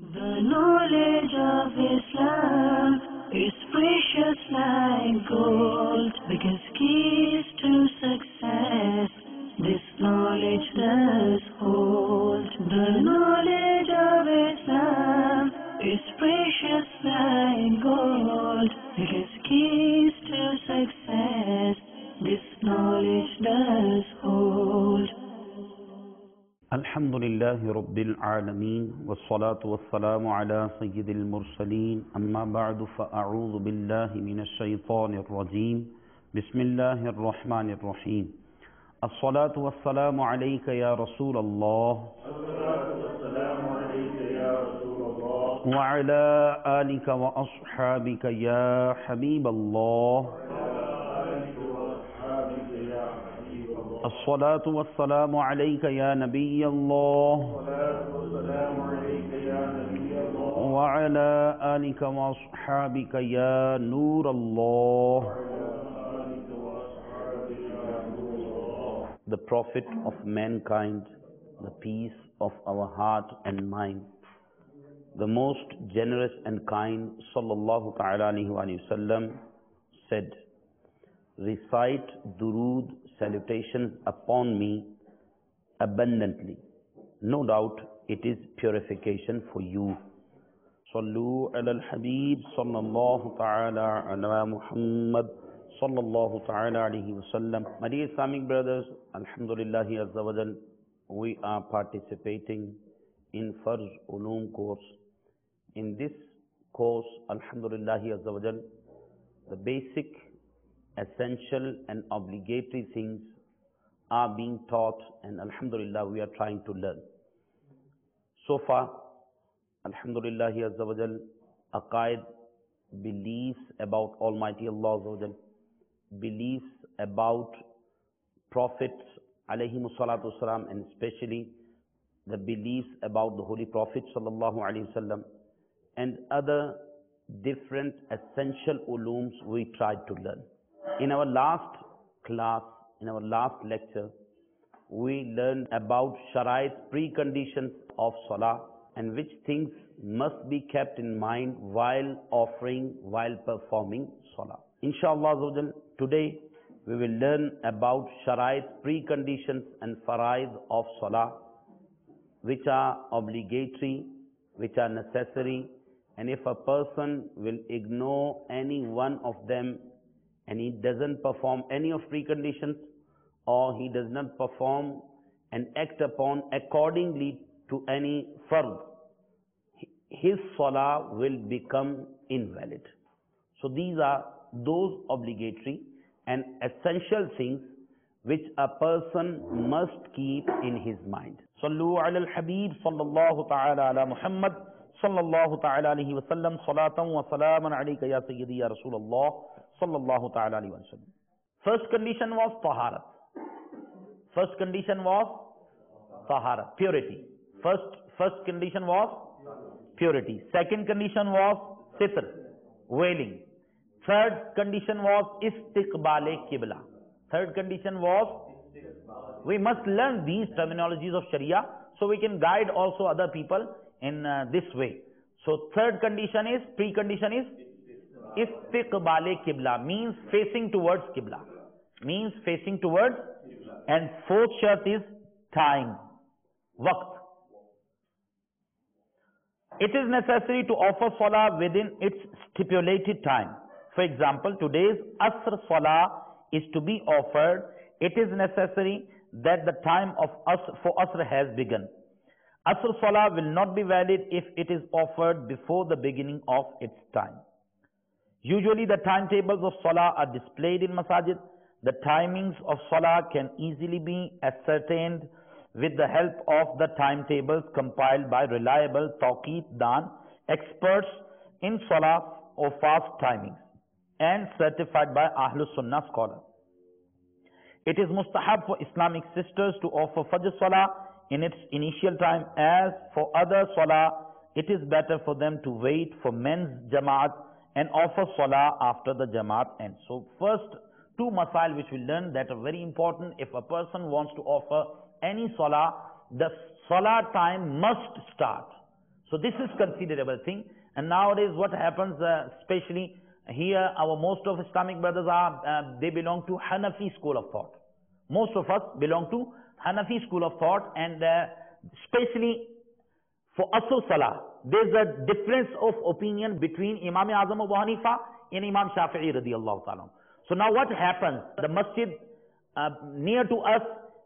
The knowledge of Islam is precious like gold, because keys to success this knowledge does hold. The knowledge of Islam is precious like gold, because keys to success this knowledge does hold. الحمد لله رب العالمين والصلاة والسلام على سيد المرسلين أما بعد فأعوذ بالله من الشيطان الرجيم بسم الله الرحمن الرحيم الصلاة والسلام عليك يا رسول الله وعلى آلك وأصحابك يا حبيب الله الصلاة والسلام عليك يا نبي الله وعلى آلك وأصحابك يا نور الله. The Prophet of mankind, the peace of our heart and mind, the most generous and kind, sallallahu ta'ala alayhi wa sallam, said, recite durood, salutations upon me abundantly. No doubt it is purification for you. Sallu ala al-Habib sallallahu ta'ala ala Muhammad sallallahu ta'ala alayhi wa sallam. My dear Islamic brothers, alhamdulillahi azza wa jal, we are participating in Farz Ulum course. In this course, alhamdulillahi azza wa jal, the basic, essential and obligatory things are being taught, and alhamdulillah we are trying to learn. So far, alhamdulillah azza wa jal, aqaid, beliefs about Almighty Allah azza wa jal, beliefs about prophets alayhimu salatu wasalam, and especially the beliefs about the Holy Prophet sallallahu alayhi wasallam, and other different essential ulums we tried to learn. In our last class, in our last lecture, we learned about Sharait's preconditions of Salah and which things must be kept in mind while offering, while performing Salah. Inshallah, today we will learn about Sharait's preconditions and faraid of Salah, which are obligatory, which are necessary, and if a person will ignore any one of them, and he doesn't perform any of preconditions, or he does not perform and act upon accordingly to any fard, his salah will become invalid. So these are those obligatory and essential things which a person must keep in his mind. Sallu ala al-Habib sallallahu ta'ala ala Muhammad sallallahu ta'ala alayhi wa sallam salatan wa salaman alayka ya sayyidi ya Rasulullah sallallahu ta'ala alayhi wa sallam. First condition was taharat. First condition was taharat, purity. First condition was purity. Second condition was sitr, veiling. Third condition was istiqbal qibla. Third condition was, we must learn these terminologies of Sharia so we can guide also other people in this way. So third condition is, precondition is istiqbal qibla, means facing towards qibla, means facing towards. And fourth shart is time, waqt. It is necessary to offer salah within its stipulated time. For example, today's Asr salah is to be offered. It is necessary that the time of for Asr has begun. Asr salah will not be valid if it is offered before the beginning of its time. Usually the timetables of salah are displayed in masajid. The timings of salah can easily be ascertained with the help of the timetables compiled by reliable tawqeet dan experts in salah or fast timings and certified by Ahlus Sunnah scholars. It is mustahab for Islamic sisters to offer Fajr salah in its initial time. As for other salah, it is better for them to wait for men's jamaat and offer salah after the jamaat ends. So first two masail which we learned that are very important. If a person wants to offer any salah, the salah time must start. So this is considerable thing. And nowadays what happens, especially here, most of Islamic brothers are, they belong to Hanafi school of thought. Most of us belong to Hanafi school of thought, and especially for Asr Salah, there's a difference of opinion between Imam Azam Abu Hanifa and Imam Shafi'i radiyallahu ta'ala. So now what happens? The masjid near to us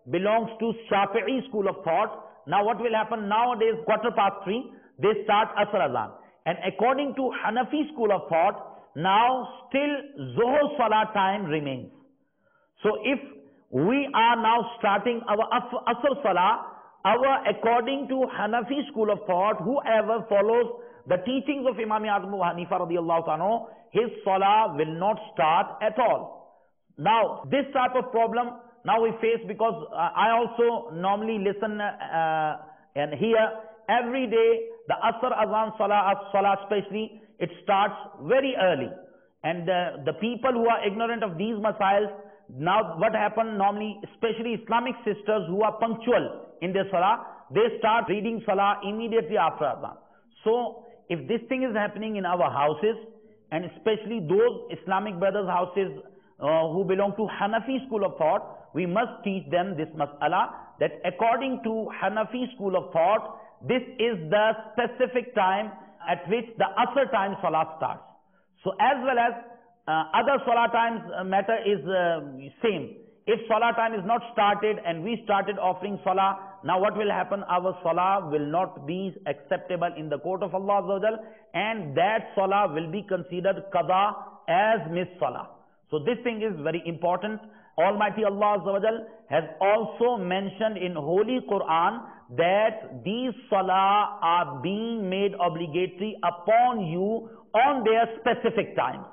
belongs to Shafi'i school of thought. Now what will happen? Nowadays, 3:15, they start Asr Azan. And according to Hanafi school of thought, now still Zuhr Salah time remains. So if we are now starting our Asr Salah, according to Hanafi school of thought, whoever follows the teachings of Imam Azam Abu Hanifa radiyallahu ta'ala, his Salah will not start at all. Now, this type of problem now we face, because I also normally listen and hear every day the Asr Azan Salah especially, it starts very early. And the people who are ignorant of these masails, now what happens normally, especially Islamic sisters who are punctual in their Salah, they start reading Salah immediately after Azan. So, if this thing is happening in our houses, and especially those Islamic brothers' houses who belong to Hanafi school of thought, we must teach them this mas'ala, that according to Hanafi school of thought, this is the specific time at which the Asr time Salah starts. So as well as other Salah times matter is same. If Salah time is not started and we started offering Salah, now what will happen? Our Salah will not be acceptable in the court of Allah Azza wa Jal, and that Salah will be considered Qada as missed Salah. So this thing is very important. Almighty Allah Azza wa Jal has also mentioned in Holy Quran that these Salah are being made obligatory upon you on their specific times.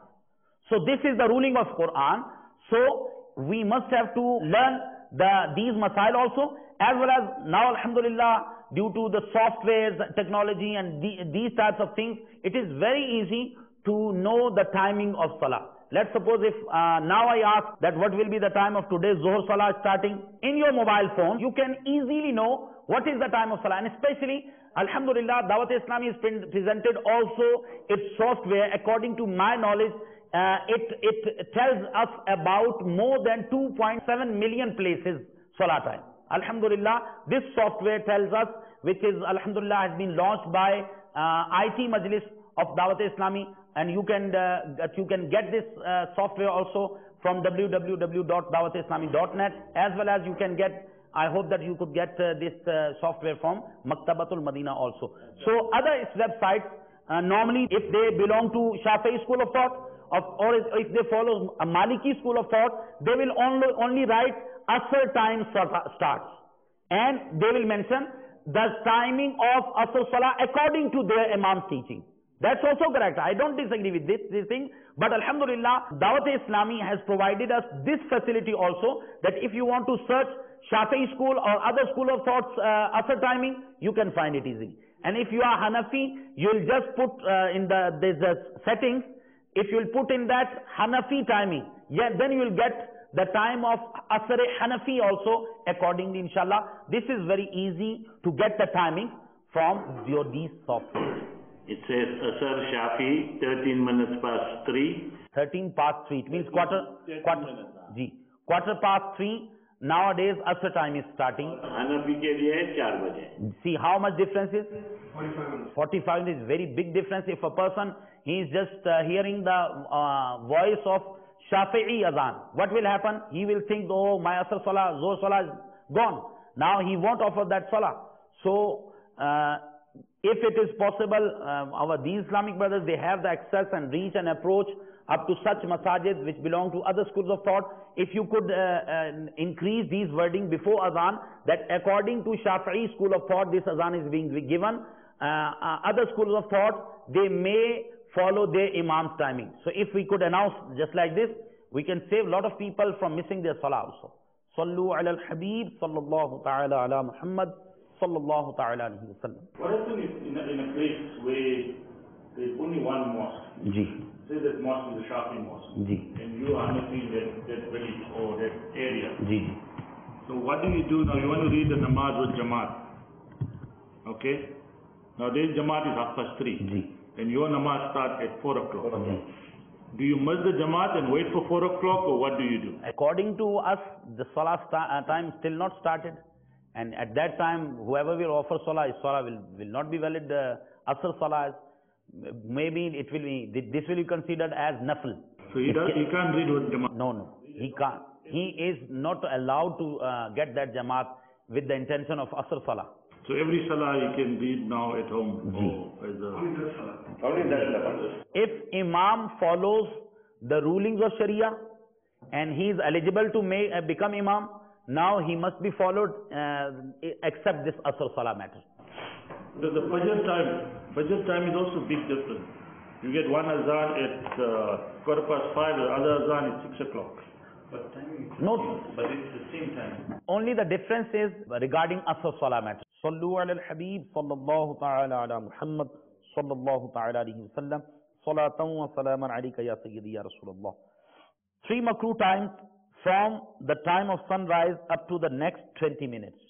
So this is the ruling of Quran. So we must have to learn these masail also, as well as now alhamdulillah, due to the softwares, technology and these types of things, it is very easy to know the timing of Salah. Let's suppose if now I ask that what will be the time of today's Zuhr Salah starting, in your mobile phone, you can easily know what is the time of Salah. And especially, alhamdulillah, Dawat-e-Islami is presented also its software. According to my knowledge, it tells us about more than 2.7 million places Salah time. Alhamdulillah, this software tells us, which is alhamdulillah has been launched by IT Majlis of Dawat-e-Islami, and you can get this software also from www.dawatislami.net, as well as you can get, I hope that you could get this software from Maktabatul Madina also. So other websites, normally if they belong to Shafi'i school of thought, or if they follow a Maliki school of thought, they will only write Asr time starts, and they will mention the timing of Asr Salah according to their Imam's teaching. That's also correct. I don't disagree with this thing. But alhamdulillah, Dawat-e-Islami has provided us this facility also, that if you want to search Shafi'i school or other school of thoughts Asr timing, you can find it easily. And if you are Hanafi, you'll just put there's settings. If you'll put in that Hanafi timing, then you will get the time of Asr Hanafi also accordingly, inshallah. This is very easy to get the timing from these software. It says Asr Shafi 13 minutes past 3. 13 past 3. It means quarter past 3. Nowadays Asr time is starting. Hanafi ke liye 4 baje. See how much difference is? 45 minutes. 45 minutes is very big difference. If a person, he is just hearing the voice of Shafi'i Azan, what will happen? He will think, oh, my Asr Salah, Zuhr Salah is gone. Now he won't offer that Salah. So, if it is possible, these Islamic brothers, they have the access and reach and approach up to such masajid which belong to other schools of thought. If you could increase these wording before Azan, that according to Shafi'i school of thought, this Azan is being given. Other schools of thought, they may follow their Imam's timing. So if we could announce just like this, we can save a lot of people from missing their Salah also. Sallu ala al-Habib, sallallahu ta'ala ala Muhammad, sallallahu ta'ala alayhi wa sallam. What happens in a place where there's only one mosque? Say that mosque is a Shafi mosque. And you are not in that village or that area. So what do? Now you want to read the namaz with Jamaat. Okay? Now this Jamaat is 3:30. And your namaz starts at 4 o'clock. Do you miss the Jamaat and wait for 4 o'clock, or what do you do? According to us, the Salah time still not started. And at that time, whoever will offer Salah, his Salah will not be valid. The Asr Salah, maybe it will be, this will be considered as Nafl. So he can't read with Jamaat? No, he can't. He is not allowed to get that Jamaat with the intention of Asr Salah. So every Salah he can read now at home? Only that. If Imam follows the rulings of Sharia and he is eligible to become Imam, now he must be followed except this Asr Salah matter. The Fajr time is also big difference. You get one azan at 5:15, the other azan at 6 o'clock. But timing is No, but it's the same time. only the difference is regarding Asr Salah matter. Sallu ala al-Habib sallallahu ta'ala ala Muhammad sallallahu ta'ala alayhi wa sallam salatan wa salaman alayka ya sayyidi ya Rasulullah. 3 makruh times from the time of sunrise up to the next 20 minutes.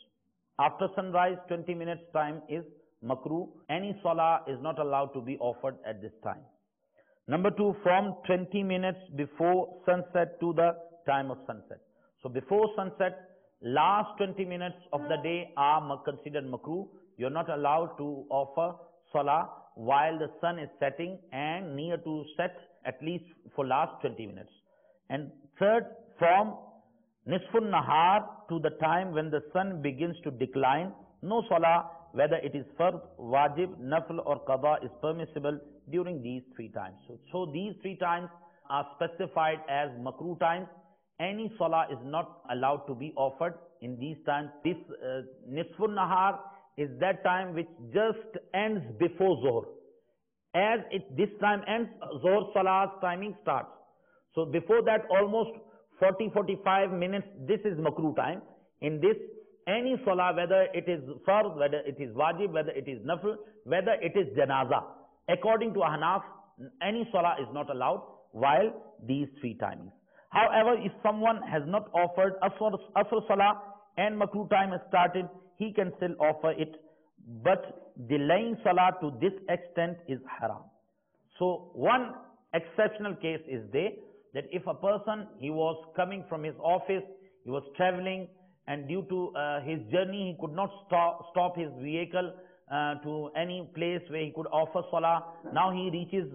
After sunrise, 20 minutes time is makruh. Any salah is not allowed to be offered at this time. Number 2, from 20 minutes before sunset to the time of sunset. So before sunset, last 20 minutes of the day are considered makruh. You're not allowed to offer salah while the sun is setting and near to set, at least for last 20 minutes. And third, from nisfun nahar to the time when the sun begins to decline, no salah, whether it is fard, wajib, nafl or qada, is permissible during these 3 times. So these 3 times are specified as makruh times. Any salah is not allowed to be offered in these times. This nisfun nahar is that time which just ends before Zohr. As this time ends, Zohr salah's timing starts. So before that, almost 40-45 minutes, this is makruh time. In this, any salah, whether it is fard, whether it is wajib, whether it is nafl, whether it is janaza, according to Ahnaf, any salah is not allowed while these 3 timings. However, if someone has not offered Asr Salah and makruh time has started, he can still offer it, but delaying Salah to this extent is haram. So one exceptional case is there, that if a person, he was coming from his office, he was traveling, and due to his journey, he could not stop his vehicle to any place where he could offer Salah. Now he reaches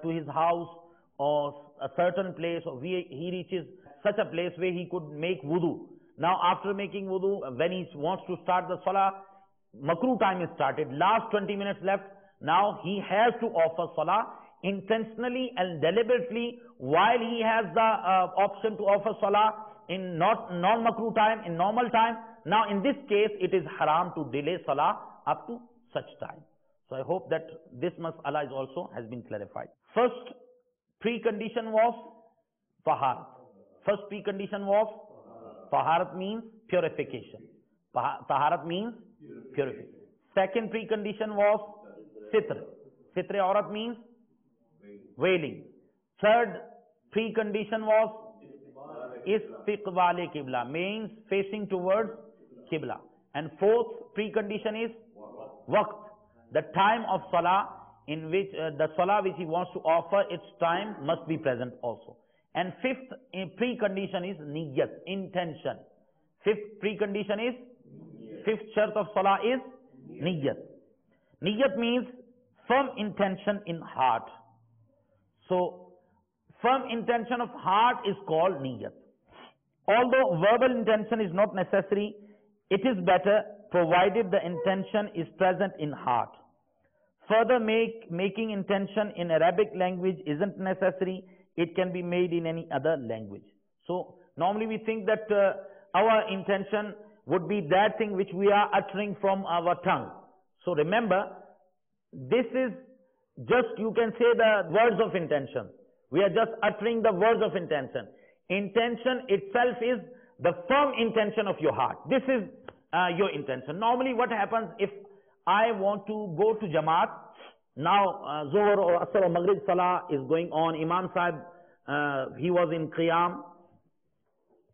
to his house or a certain place, or he reaches such a place where he could make wudu. Now after making wudu, when he wants to start the salah, makruh time is started, last 20 minutes left. Now he has to offer salah intentionally and deliberately while he has the option to offer salah in non-makruh time, in normal time. Now in this case, it is haram to delay salah up to such time. So I hope that this mas'ala is also has been clarified. First precondition was taharat. First precondition was taharat, means purification. Taharat means purification. Second precondition was sitr. Sitr aurat means veiling. Third precondition was istiqbal qibla, means facing towards qibla. And fourth precondition is waqt, the time of salah, in which the salah which he wants to offer, its time must be present also. And fifth precondition is niyyat, intention. Fifth precondition is, fifth shart of salah is niyyat. Niyyat means firm intention in heart. So firm intention of heart is called niyyat. Although verbal intention is not necessary, it is better provided the intention is present in heart. Further, making intention in Arabic language isn't necessary. It can be made in any other language. So normally we think that our intention would be that thing which we are uttering from our tongue. So remember, this is just, you can say, the words of intention. We are just uttering the words of intention. Intention itself is the firm intention of your heart. This is your intention. Normally what happens, if I want to go to Jamaat, now Zohar or Asr or Maghrib Salah is going on, Imam Sahib, he was in Qiyam,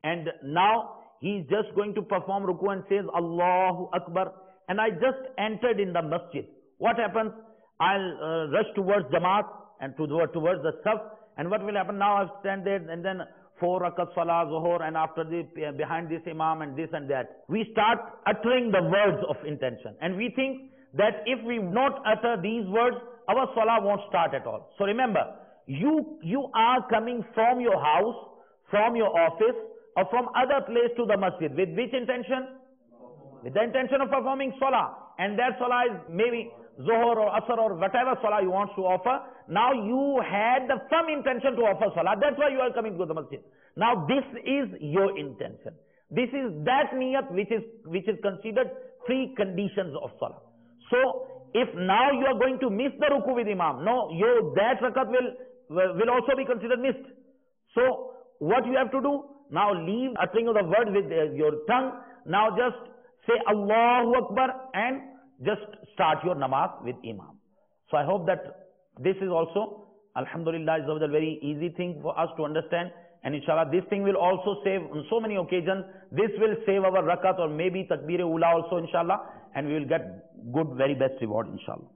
and now he is just going to perform ruku and says Allahu Akbar, and I just entered in the masjid. what happens? I'll rush towards Jamaat and towards the Saf, and what will happen now? I'll stand there and then 4 rakat Salah, Zuhur, and after the, behind this Imam and this and that. We start uttering the words of intention, and we think that if we not utter these words, our Salah won't start at all. So remember, you are coming from your house, from your office, or from other place to the masjid. With which intention? With the intention of performing Salah. And that Salah is maybe Zuhur or Asr or whatever Salah you want to offer. Now you had the firm intention to offer Salah. That's why you are coming to the masjid. Now this is your intention. This is that niyat which is considered preconditions of Salah. So if now you are going to miss the ruku with Imam, no, that rakat will also be considered missed. So what you have to do? Now leave uttering of the word with your tongue. Now just say Allahu Akbar and just start your namaz with Imam. So I hope that this is also, Alhamdulillah, is a very easy thing for us to understand. And inshallah, this thing will also save on so many occasions. This will save our rakat or maybe takbir-e-ula also, inshallah. And we will get good, very best reward, inshallah.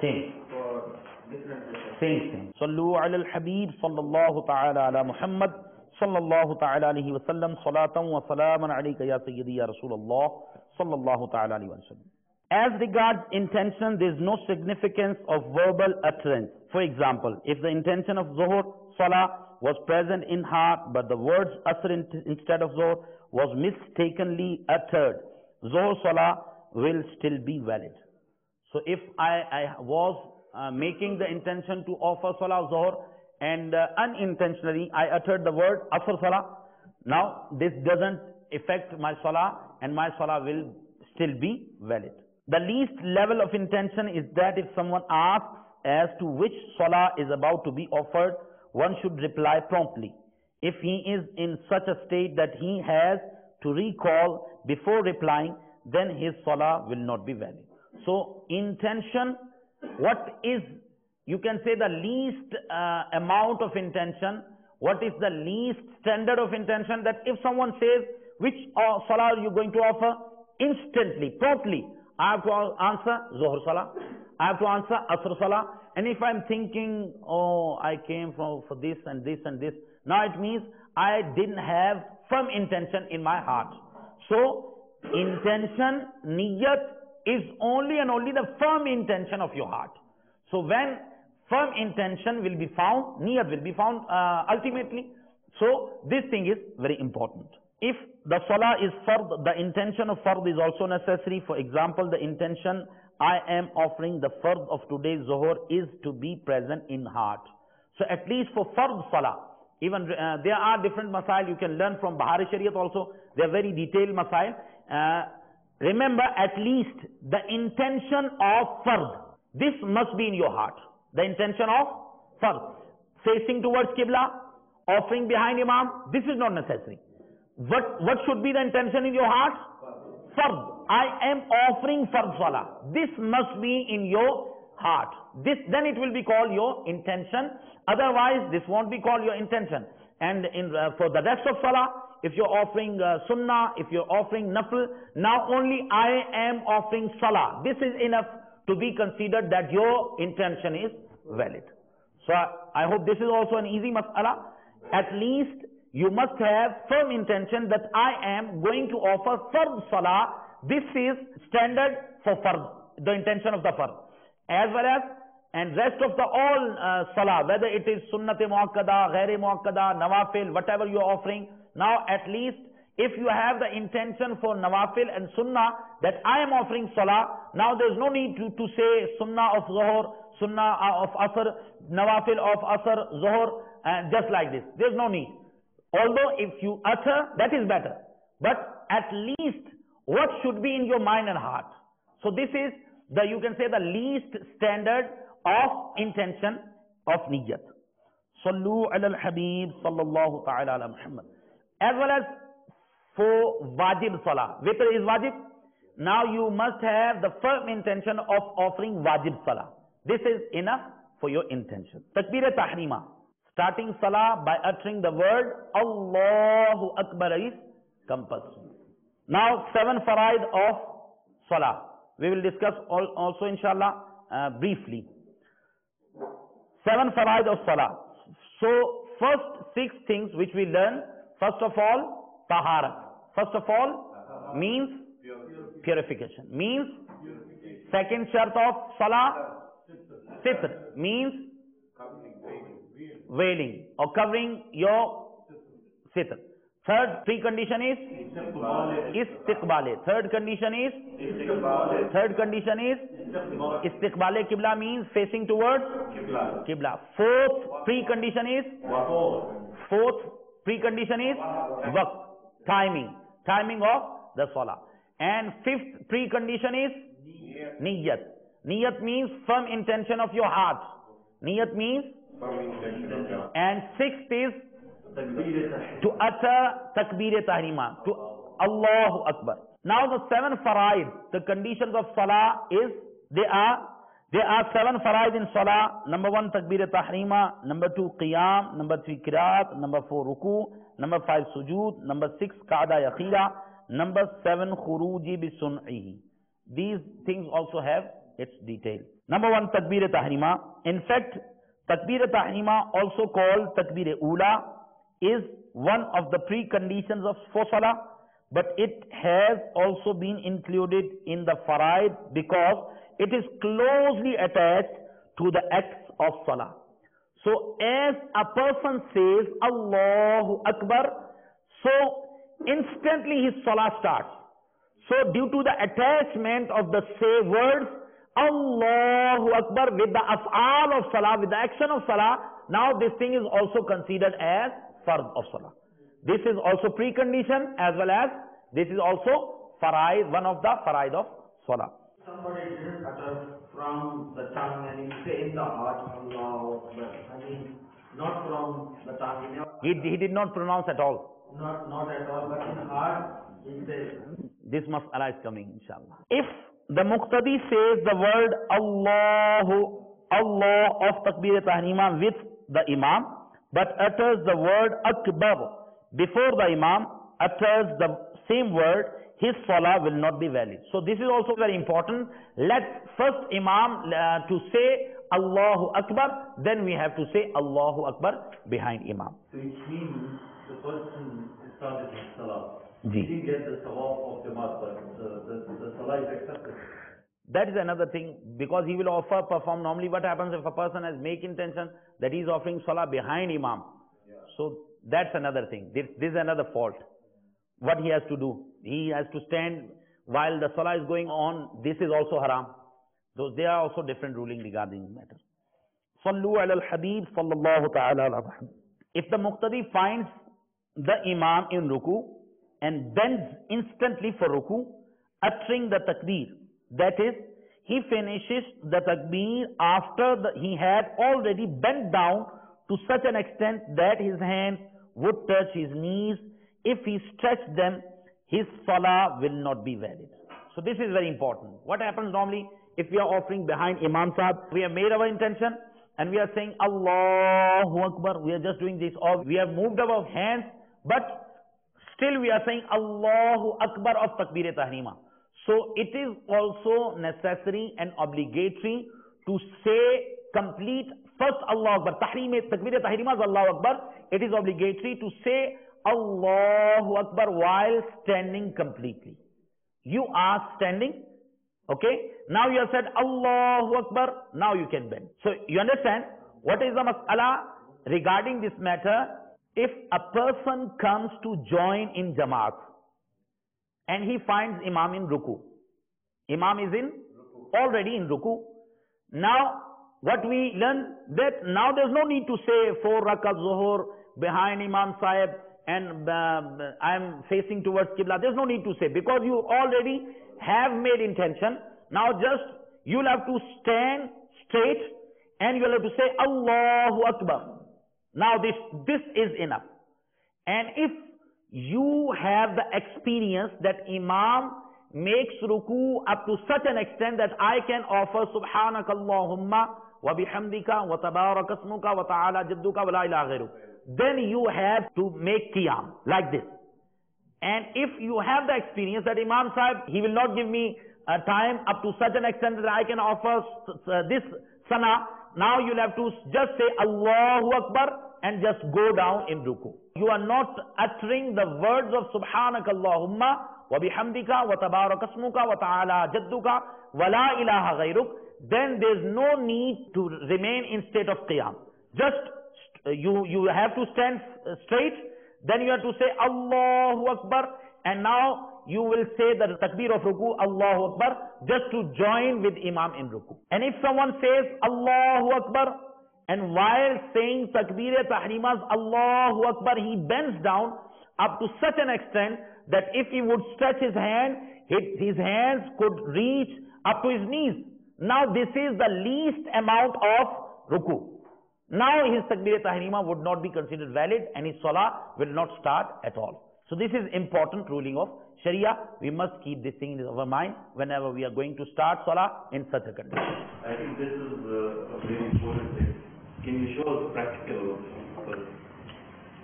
Same. Same. Sallu ala al-Habib sallallahu ta'ala ala Muhammad sallallahu ta'ala alayhi wa sallam salatan wa salaman alayka ya sayyidi ya Rasulullah sallallahu ta'ala alayhi wa sallam. As regards intention, there is no significance of verbal utterance. For example, if the intention of Zuhur Salah was present in heart, but the words asr instead of Zuhur was mistakenly uttered, Zuhur Salah will still be valid. So if I was making the intention to offer Salah Zuhur and unintentionally I uttered the word Asr Salah, now this doesn't affect my Salah and my Salah will still be valid. The least level of intention is that if someone asks as to which Salah is about to be offered, one should reply promptly. If he is in such a state that he has to recall before replying, then his Salah will not be valid. So intention, what is, you can say, the least amount of intention, what is the least standard of intention, that if someone says, which Salah are you going to offer? Instantly, promptly, I have to answer Zuhur Salah, I have to answer Asr Salah. And if I'm thinking, oh, I came for this and this and this, now it means I didn't have firm intention in my heart. So intention, niyat, is only and only the firm intention of your heart. So when firm intention will be found, niyat will be found ultimately. So this thing is very important. If the Salah is fard, the intention of fard is also necessary. For example, the intention, I am offering the fard of today's Zuhur, is to be present in heart. So at least for fard Salah, even there are different masail you can learn from Bahari Shariat also. They are very detailed masail. Remember, at least the intention of fard, this must be in your heart. The intention of fard, facing towards Qibla, offering behind Imam, this is not necessary. What should be the intention in your heart? Fard. I am offering fard Salah. This must be in your heart. Then it will be called your intention. Otherwise, this won't be called your intention. And for the rest of Salah, if you're offering Sunnah, if you're offering Nafl, now only I am offering Salah. This is enough to be considered that your intention is valid. So I hope this is also an easy mas'ala. At least you must have firm intention that I am going to offer fard Salah. This is standard for fard, the intention of the fard. As well as, and rest of the all Salah, whether it is Sunnat-e Muakkada, Ghair-e Muakkada, Nawafil, whatever you are offering, now at least if you have the intention for Nawafil and Sunnah that I am offering Salah, now there is no need to say Sunnah of Zuhur, Sunnah of Asr, Nawafil of Asr, Zuhur, just like this. There is no need. Although if you utter, that is better. But at least what should be in your mind and heart. So this is you can say the least standard of intention of niyyat. Sallu ala al-Habib sallallahu ta'ala ala Muhammad. As well as for wajib Salah. Witr is wajib. Now you must have the firm intention of offering wajib Salah. This is enough for your intention. Takbir-e-Tahrima. Starting Salah by uttering the word Allahu Akbar is compulsory. Now 7 faraid of salah. We will discuss also inshallah briefly. 7 faraid of salah. So first 6 things which we learn, first of all, taharat. First of all means purification. Means second shart of salah, sitr, means veiling or covering your sitr. Third precondition is istiqbale. Third condition is istiqbale qibla, means facing towards qibla. Fourth precondition is waqt, timing of the salah. And fifth precondition is niyat. Niyat means firm intention of your heart. Niyat means, and sixth is to utter takbir-e-tahrima, to Allahu Akbar. Now the 7 faraid, the conditions of salah is, there are 7 faraid in salah. Number 1, takbir-e-tahrima. Number 2, qiyam. Number 3, qiraat. Number 4, ruku. Number 5, sujood. Number 6, qa'da yakhira. Number 7, khuruji bi-sun'ihi. These things also have its detail. Number 1, takbir-e-tahrima. In fact, takbir-e-tahrima, also called takbir-e-ula, is one of the preconditions of salah, but it has also been included in the faraid because it is closely attached to the acts of salah. So as a person says Allahu Akbar, so instantly his salah starts. So due to the attachment of the say words Allahu Akbar with the af'al of salah, with the action of salah, now this thing is also considered as fard of salah. This is also precondition as well as this is also faraid, one of the faraid of salah. Somebody didn't utter from the tongue and he say in the heart, Allahu Akbar. I mean, not from the tongue. He did not pronounce at all. Not at all, but in heart, he says. This mas'ala is coming, inshallah. If the muqtadi says the word Allah of takbir-e-tahrima with the imam, but utters the word akbar before the imam utters the same word, his salah will not be valid. So this is also very important. Let first imam to say Allahu Akbar, then we have to say Allahu Akbar behind imam. So which means the person started his salah. He didn't get the sawab of the master. The salah is accepted. That is another thing, because he will perform. Normally what happens if a person has make intention that he is offering salah behind imam. So that's another thing. This is another fault. What he has to do? He has to stand while the salah is going on. This is also haram. So there are also different ruling regarding matter. Sallu ala al-Habib sallallahu ta'ala ala Muhammad. If the muqtadi finds the imam in ruku and bends instantly for ruku, uttering the takbir, that is, he finishes the takbir after he had already bent down to such an extent that his hands would touch his knees. If he stretched them, his salah will not be valid. So this is very important. What happens normally if we are offering behind Imam Sahib, we have made our intention and we are saying Allahu Akbar, we are just doing this, or we have moved our hands, but still we are saying Allahu Akbar of Takbir-e-Tahrima. So it is also necessary and obligatory to say complete first Allahu Akbar. Takbir-e-Tahrima is Allahu Akbar. It is obligatory to say Allahu Akbar while standing completely. You are standing, okay? Now you have said Allahu Akbar, now you can bend. So you understand what is the mas'ala regarding this matter? If a person comes to join in Jamaat and he finds Imam in Ruku. Imam is already in Ruku. Now what we learn that now there's no need to say 4 rakat Zuhur behind Imam Sahib and I am facing towards Qibla. There's no need to say because you already have made intention. Now just you'll have to stand straight and you'll have to say Allahu Akbar. Now this is enough. And if you have the experience that Imam makes ruku up to such an extent that I can offer Subhanakallahumma wa bihamdika wa tabarakasmuka wa ta'ala jadduka wa la ilaha ghairu, then you have to make qiyam like this. And if you have the experience that Imam Sahib, he will not give me a time up to such an extent that I can offer this sana, now you'll have to just say Allahu Akbar and just go down in ruku. You are not uttering the words of Subhanaka Allahumma wa bihamdika wa tabarakasmuka wa ta'ala jadduka wa la ilaha ghayruk. Then there's no need to remain in state of qiyam. Just you have to stand straight. Then you have to say Allahu Akbar, and now you will say the takbir of ruku, Allahu Akbar, just to join with Imam in ruku. And if someone says Allahu Akbar, and while saying takbir-e-tahrimas Allahu Akbar, he bends down up to such an extent that if he would stretch his hand, his hands could reach up to his knees. Now this is the least amount of ruku. Now his takbir-e-tahrima would not be considered valid and his salah will not start at all. So this is important ruling of Sharia. We must keep this thing in our mind whenever we are going to start salah in such a condition. I think this is a very important thing. Can you show us practical?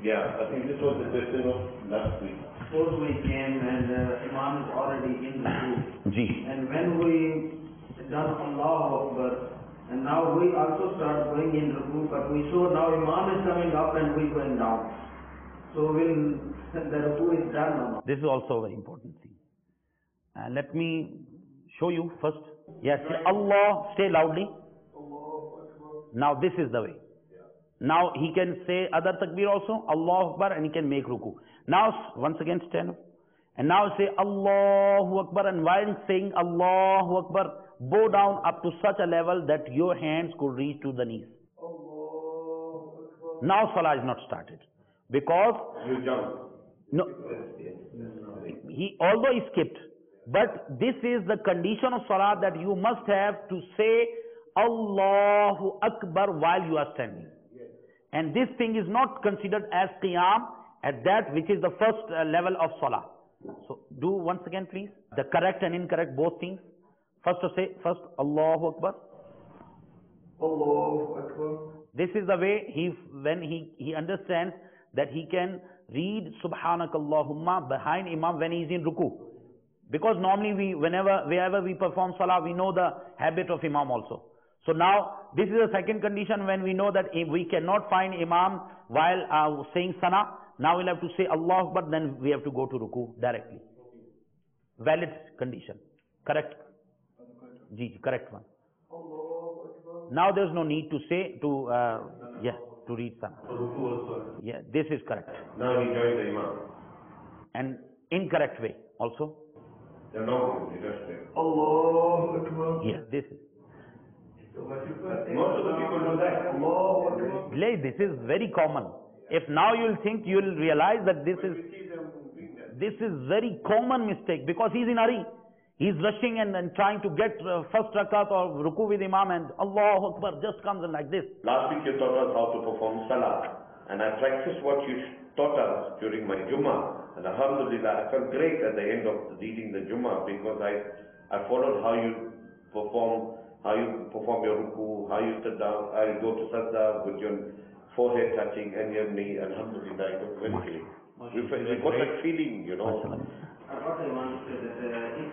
Yeah, I think this was the question of last week. Suppose we came and Imam is already in the room. And when we done Allahu Akbar, and now we also start going in ruku, but we saw now Imam is coming up and we going down. So will the ruku is done or not? This is also a very important thing. Let me show you first. Yes, Allah, stay loudly. Now this is the way. Now he can say other takbir also, Allahu Akbar, and he can make ruku. Now once again stand up. And now say Allahu Akbar, and while saying Allahu Akbar, bow down up to such a level that your hands could reach to the knees. Now salah is not started. Because no, although he skipped, but this is the condition of salah that you must have to say Allahu Akbar while you are standing. And this thing is not considered as qiyam at that which is the first level of salah. So do once again please, the correct and incorrect both things. First Allahu Akbar. Allahu Akbar. This is the way when he understands that he can read Subhanaka Allahumma behind Imam when he is in ruku. Because normally wherever we perform salah, we know the habit of Imam also. So now this is the second condition when we know that we cannot find Imam while saying sana. Now we'll have to say Allahu Akbar, then we have to go to ruku directly. Valid condition. Correct? Correct one. Now there's no need to say to read sana. Yeah, this is correct. Now he joined the Imam. And incorrect way also. No, he just said. Allahu Akbar. Yeah, this is. Most of the people do that. Allahu Akbar. This is very common. If now you'll think, you'll realize that this is very common mistake, because he's in hurry. He's rushing and trying to get first rakat or ruku with Imam, and Allahu Akbar just comes in like this. Last week you taught us how to perform salah, and I practiced what you taught us during my Jummah, and alhamdulillah I felt great at the end of reading the Jummah, because I followed how you perform your ruku, how you sit down, I go to sajda with your forehead touching and your knee, alhamdulillah, it was very clear. It was like feeling, you know. What I want to say that if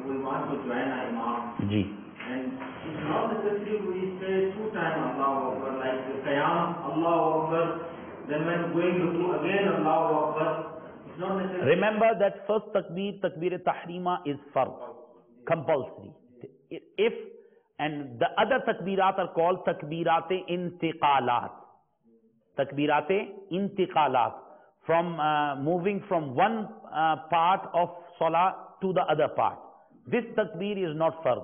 we want to join an Imam, and it's not necessary we say 2 times Allahu Akbar, like Qiyam, Allahu Akbar, then when going to do again Allahu Akbar, it's not necessary. Remember that first takbir-e-tahrima is fard, compulsory. And the other takbirat are called takbirat-e-intiqalat. Takbirat-e-intiqalat. From moving from one part of salah to the other part. This takbir is not fard.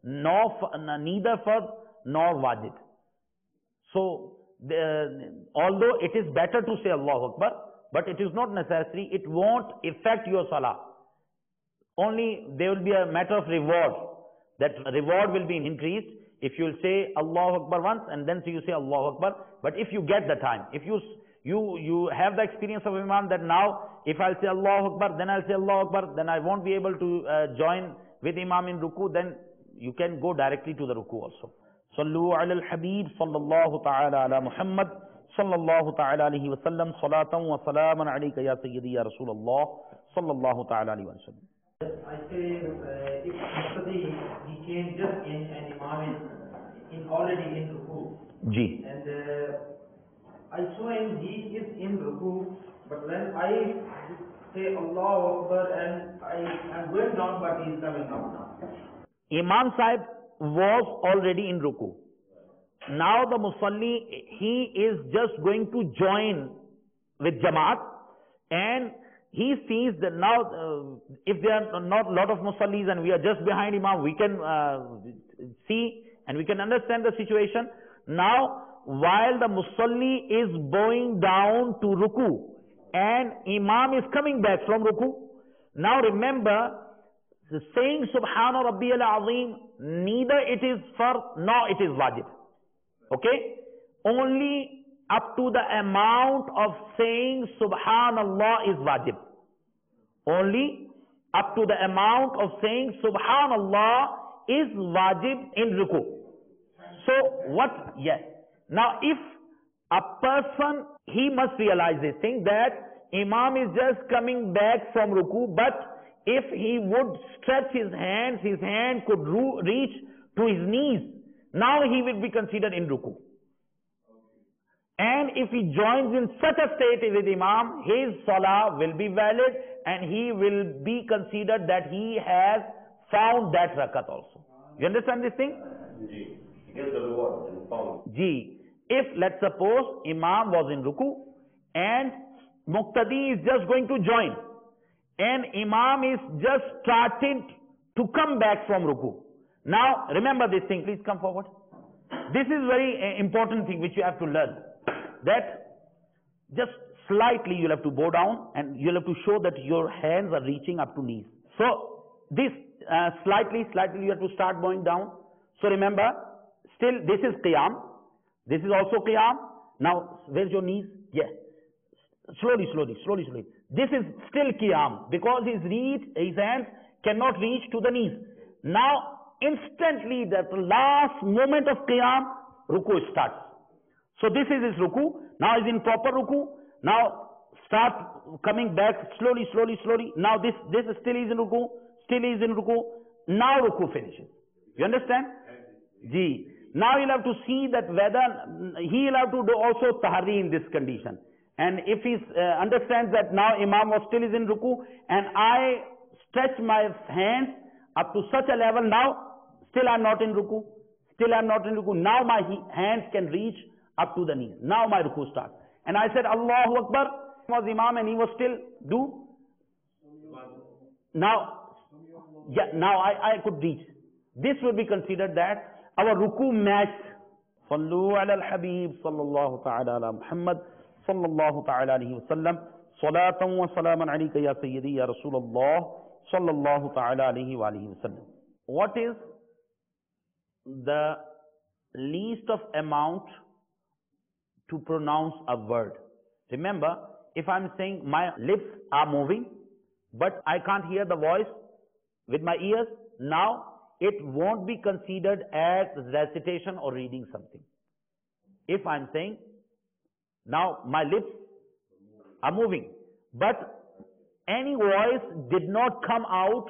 Neither fard nor wajib. So, although it is better to say Allahu Akbar, but it is not necessary, it won't affect your salah. Only there will be a matter of reward. That reward will be increased if you will say Allahu Akbar once and then you say Allahu Akbar. But if you get the time, if you have the experience of Imam that now if I'll say Allahu Akbar, then I'll say Allahu Akbar, then I won't be able to join with Imam in ruku, then you can go directly to the ruku also. Sallu ala al-Habib sallallahu ta'ala ala Muhammad sallallahu ta'ala alayhi wa sallam, salatan wa salaman alayka ya sayyidi ya Rasulullah, sallallahu ta'ala alayhi wa sallam. I say, if Muqtadi, he came just in and Imam is already in ruku. Ji. And I saw him, he is in ruku, but when I say Allahu Akbar and I am going down, but he is coming up now. Imam Sahib was already in ruku. Now the Musalli, he is just going to join with Jamaat, and he sees that now if there are not a lot of Musallis and we are just behind Imam, we can see and we can understand the situation. Now while the Musalli is bowing down to ruku and Imam is coming back from ruku, now remember, the saying Subhana Rabbiyal Azim, neither it is fard nor it is wajib. Okay? Only up to the amount of saying Subhanallah is wajib. Only up to the amount of saying Subhanallah is wajib in ruku. So what? Yes. Now if a person, he must realize this thing that Imam is just coming back from ruku, but if he would stretch his hand could reach to his knees. Now he will be considered in ruku. And if he joins in such a state with Imam, his salah will be valid and he will be considered that he has found that rakat also. You understand this thing? Ji. He gets the reward and found. Ji. If let's suppose Imam was in ruku and Muqtadi is just going to join, and Imam is just starting to come back from ruku. Now, remember this thing, please come forward. This is very important thing which you have to learn. That just slightly you'll have to bow down and you'll have to show that your hands are reaching up to knees. So, this slightly you have to start bowing down. So remember, still this is Qiyam. This is also Qiyam. Now, where's your knees? Yeah. Slowly. This is still Qiyam because his hands cannot reach to the knees. Now, instantly, that last moment of Qiyam, ruku starts. So this is his ruku. Now he's in proper ruku. Now start coming back slowly. Now this still is in ruku. Now ruku finishes. You understand? Ji. Now you'll have to see that whether he'll have to do also tahari in this condition. And if he understands that now Imam was still is in ruku and I stretch my hands up to such a level, now still I'm not in ruku. Now my hands can reach up to the knees. Now my ruku starts. And I said Allahu Akbar, was Imam and he was still do. Now I could reach. This will be considered that our ruku matched. Sallu ala al-Habib sallallahu ta'ala ala Muhammad sallallahu ta'ala alayhi wa sallam. Salatan wa salaman alayka ya sayyidi ya Rasulullah sallallahu ta'ala alayhi wa sallam. What is the least of amount to pronounce a word? Remember, if I'm saying my lips are moving, but I can't hear the voice with my ears, now it won't be considered as recitation or reading something. If I'm saying, now my lips are moving, but any voice did not come out,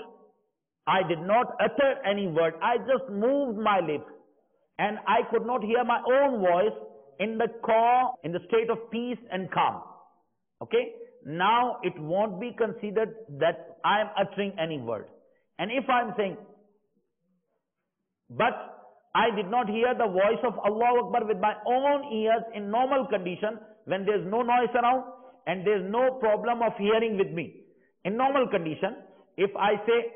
I did not utter any word, I just moved my lips, and I could not hear my own voice in the state of peace and calm. Okay? Now it won't be considered that I am uttering any word. And if I am saying, but I did not hear the voice of Allahu Akbar with my own ears in normal condition, when there is no noise around and there is no problem of hearing with me. In normal condition, if I say,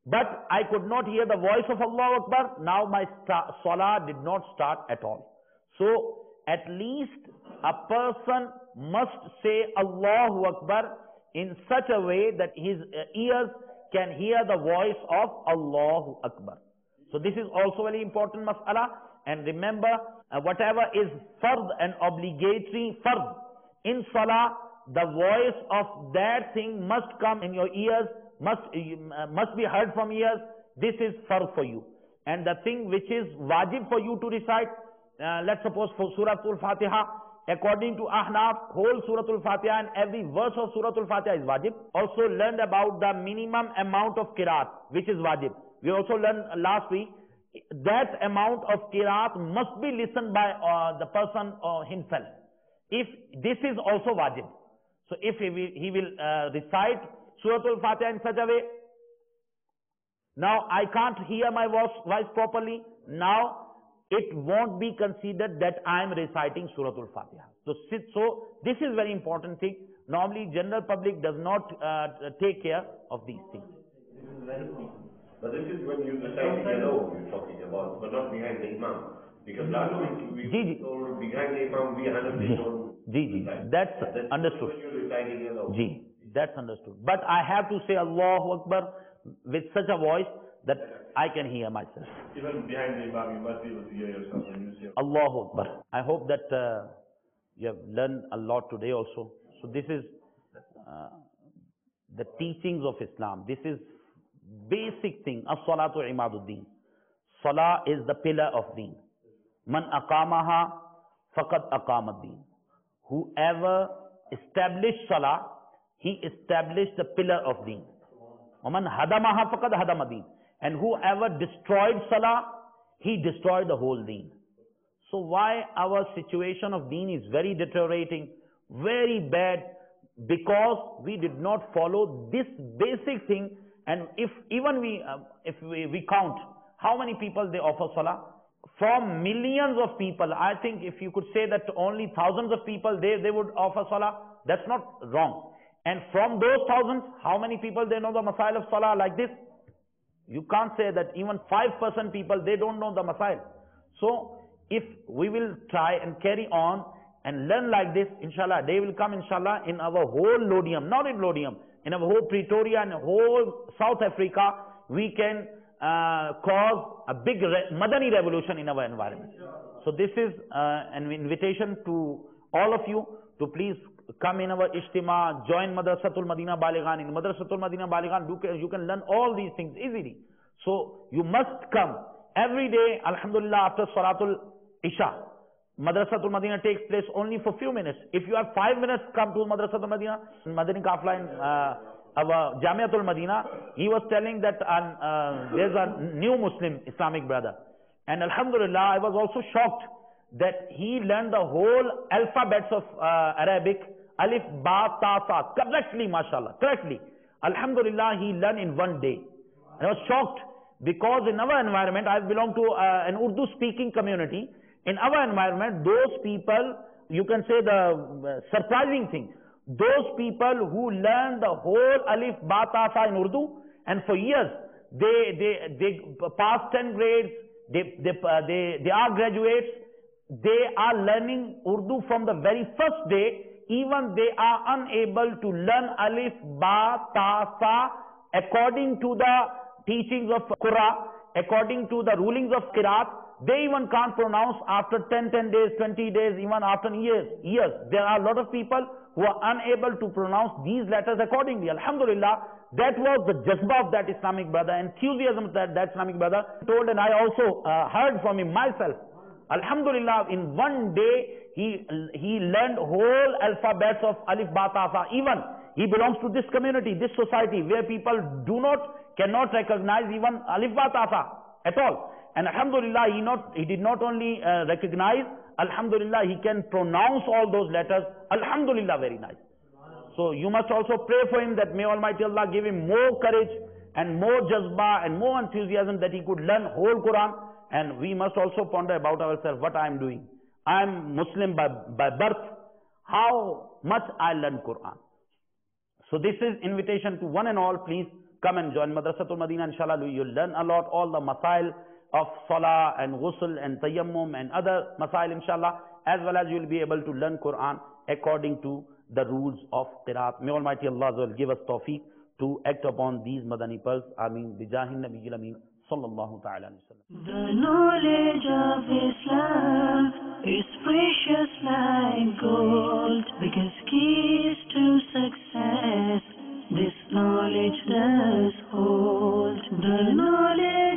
but I could not hear the voice of Allahu Akbar, now my salah did not start at all. So, at least a person must say Allahu Akbar in such a way that his ears can hear the voice of Allahu Akbar. So this is also very important mas'ala. And remember, whatever is fard and obligatory fard in salah, the voice of that thing must come in your ears, must be heard from ears. This is fard for you. And the thing which is wajib for you to recite, let's suppose for Surah Al-Fatiha, according to Ahnaf, whole Surah Al-Fatiha and every verse of Surah Al-Fatiha is wajib. Also learned about the minimum amount of qiraat, which is wajib. We also learned last week that amount of qiraat must be listened by the person himself. If this is also wajib. So if he will recite Surah Al-Fatiha in such a way, now I can't hear my voice properly, now it won't be considered that I am reciting Surah Al-Fatiha. So this is very important thing. Normally general public does not take care of these things. But this is when you recite alone you're talking about, but not behind the Imam. Because last week we told behind the Imam we had That's understood. When you're reciting alone. That's understood. But I have to say Allahu Akbar with such a voice that I can hear myself. Even behind the Imam, you must be able to hear yourself when you say Allahu Akbar. I hope that you have learned a lot today also. So this is the teachings of Islam. This is basic thing. As-salatu imaduddin. Salah is the pillar of deen. Man aqamaha faqad aqamaddin. Whoever established salah, he established the pillar of deen. وَمَنْ هَدَمَهَا فَقَدْ هَدَمَ دِينَ. And whoever destroyed salah, he destroyed the whole deen. So why our situation of deen is very deteriorating, very bad, because we did not follow this basic thing. And if we count how many people they offer salah, from millions of people, I think if you could say that only thousands of people they would offer salah, that's not wrong. And from those thousands, how many people they know the masail of salah like this? You can't say that even 5% people, they don't know the masail. So, if we will try and carry on and learn like this, inshallah, they will come inshallah in our whole Lodium, not in Lodium, in our whole Pretoria and whole South Africa, we can cause a big Madani revolution in our environment. So this is an invitation to all of you to please come in our Ijtima, join Madrasatul Madina Balighan. In Madrasatul Madina Balighan, you can learn all these things easily. So you must come every day, alhamdulillah, after Salatul Isha. Madrasatul Madina takes place only for few minutes. If you have 5 minutes, come to Madrasatul Madina, Madani Kafla in our Jamiatul Madina. He was telling that there's a new Muslim Islamic brother. And alhamdulillah, I was also shocked that he learned the whole alphabets of Arabic, Alif, Ba, Ta, Sa, correctly, mashallah, correctly. Alhamdulillah, he learned in one day. And I was shocked because in our environment, I belong to an Urdu speaking community. In our environment, those people, you can say the surprising thing, those people who learn the whole Alif, Ba, Ta, Sa in Urdu, and for years, they pass 10 grades, they are graduates, they are learning Urdu from the very first day, even they are unable to learn Alif, Ba, Ta, Sa according to the teachings of Qur'an, according to the rulings of Qiraat. They even can't pronounce after 10 days, 20 days, even after years. There are a lot of people who are unable to pronounce these letters accordingly. Alhamdulillah, that was the jazba of that Islamic brother, enthusiasm of that Islamic brother told, and I also heard from him myself. Alhamdulillah, in one day, he learned whole alphabets of Alif, Ba, Ta, Sa. Even he belongs to this community, this society, where people cannot recognize even Alif, Ba, Ta, Sa at all. And alhamdulillah, he did not only recognize, alhamdulillah, he can pronounce all those letters. Alhamdulillah, very nice. So you must also pray for him that may Almighty Allah give him more courage and more jazba and more enthusiasm that he could learn whole Quran. And we must also ponder about ourselves what I am doing. I am Muslim by birth. How much I learn Quran. So this is invitation to one and all. Please come and join Madrasatul Madina. Inshallah, you will learn a lot. All the masail of salah and ghusl and tayammum and other masail, inshallah, as well as you will be able to learn Quran according to the rules of Qiraat. May Almighty Allah will give us tawfiq to act upon these Madani pearls. Ameen. Bijahin Nabiyil Ameen. Sallallahu ta'ala alayhi wa sallam. The knowledge of Islam is precious like gold, because keys to success this knowledge does hold. The knowledge